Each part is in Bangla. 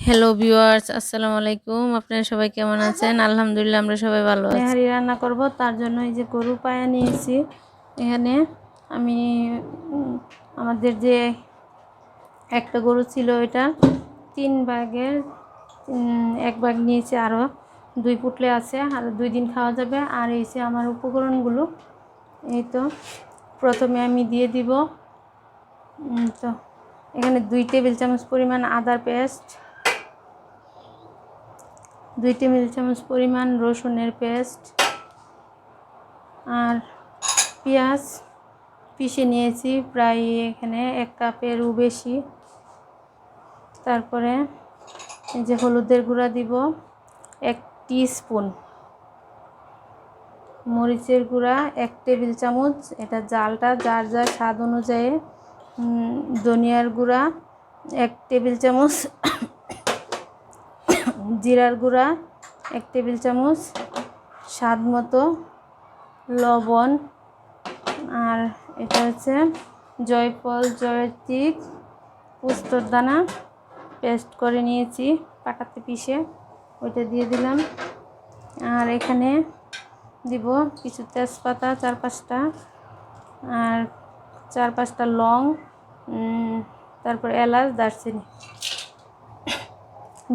হ্যালো ভিউয়ার্স, আসসালামু আলাইকুম। আপনারা সবাই কেমন আছেন? আলহামদুলিল্লাহ আমরা সবাই ভালো আছি। নেহারি রান্না করব, তার জন্য এই যে গরু পায়া নিয়েছি। এখানে আমি আমাদের যে একটা গরু ছিল এটা 3 ভাগের 1 ভাগ নিয়েছি, আরও 2 পুটলে আছে, আর 2 দিন খাওয়া যাবে। আর এই যে আমার উপকরণগুলো, এই তো প্রথমে আমি দিয়ে দিব তো এখানে 2 টেবিল চামচ পরিমাণ আদার পেস্ট, 2 টেবিল চামচ পরিমাণ রসুনের পেস্ট, আর পেঁয়াজ পিষে নিয়েছি প্রায় এখানে 1 কাপেরও বেশি। তারপরে এই যে হলুদের গুঁড়া দিব 1 টিস্পুন, মরিচের গুঁড়া 1 টেবিল চামচ, এটা জালটা যার যার স্বাদ অনুযায়ী। ধনিয়ার গুঁড়া 1 টেবিল চামচ, জিরার গুঁড়া 1 টেবিল চামচ, স্বাদ মতো লবণ, আর এটা হচ্ছে জয়ফল জয়ত্রী পোস্তর দানা পেস্ট করে নিয়েছি পাটাতে পিষে, ওইটা দিয়ে দিলাম। আর এখানে দিব কিছু তেজপাতা 4-5টা, আর 4-5টা লং, তারপর এলাচ, দারচিনি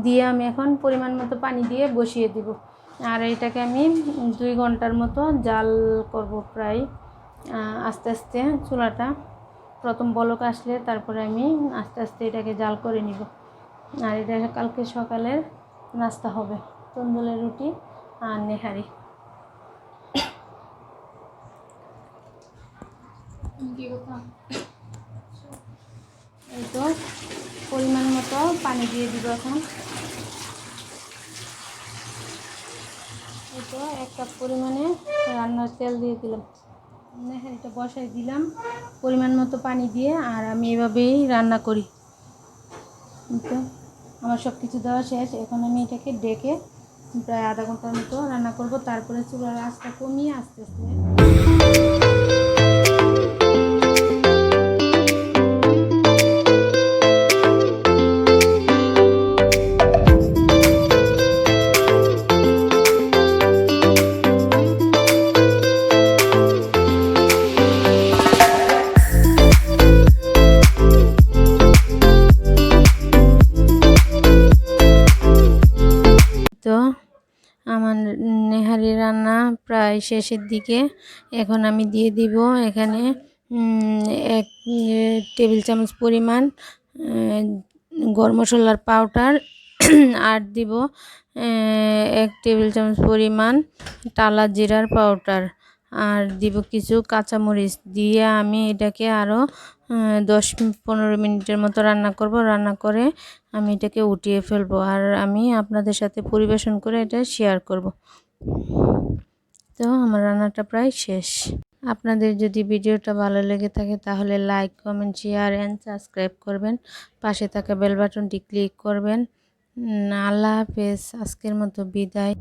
দিয়ে আমি এখন পরিমাণ মতো পানি দিয়ে বসিয়ে দিব। আর এটাকে আমি 2 ঘন্টার মতো জাল করব প্রায় আস্তে আস্তে। চুলাটা প্রথম বলক আসলে তারপরে আমি আস্তে আস্তে এটাকে জাল করে নিব। আর এটা কালকে সকালের নাস্তা হবে, তন্দুলের রুটি আর নেহারি। এই তো পরিমাণ মতো পানি দিয়ে দিব এখন। এই তো 1 কাপ পরিমাণে রান্নার তেল দিয়ে দিলাম, নেহারিটা বসাই দিলাম পরিমাণ মতো পানি দিয়ে। আর আমি এভাবেই রান্না করি। তো আমার সব কিছু দেওয়া শেষ, এখন আমি এটাকে ডেকে প্রায় আধা ঘন্টার মতো রান্না করব। তারপরে চুলার আঁচটা কমিয়ে আস্তে আস্তে আমার নেহারি রান্না প্রায় শেষের দিকে। এখন আমি দিয়ে দিব এখানে 1 টেবিল চামচ পরিমাণ গরম মশলার পাউডার, আর দিব 1 টেবিল চামচ পরিমাণ টালা জিরার পাউডার, আর দিব কিছু কাঁচামরিচ দিয়ে আমি এটাকে আরও 10-15 মিনিটের মতো রান্না করব। রান্না করে আমি এটাকে উঠিয়ে ফেলবো, আর আমি আপনাদের সাথে পরিবেশন করে এটা শেয়ার করব। তো আমার রান্নাটা প্রায় শেষ। আপনাদের যদি ভিডিওটা ভালো লেগে থাকে তাহলে like, comment, share and subscribe করবেন। পাশে থাকা বেল বাটনটি ক্লিক করবেন। আল্লাহ হাফেজ, আজকের মতো বিদায়।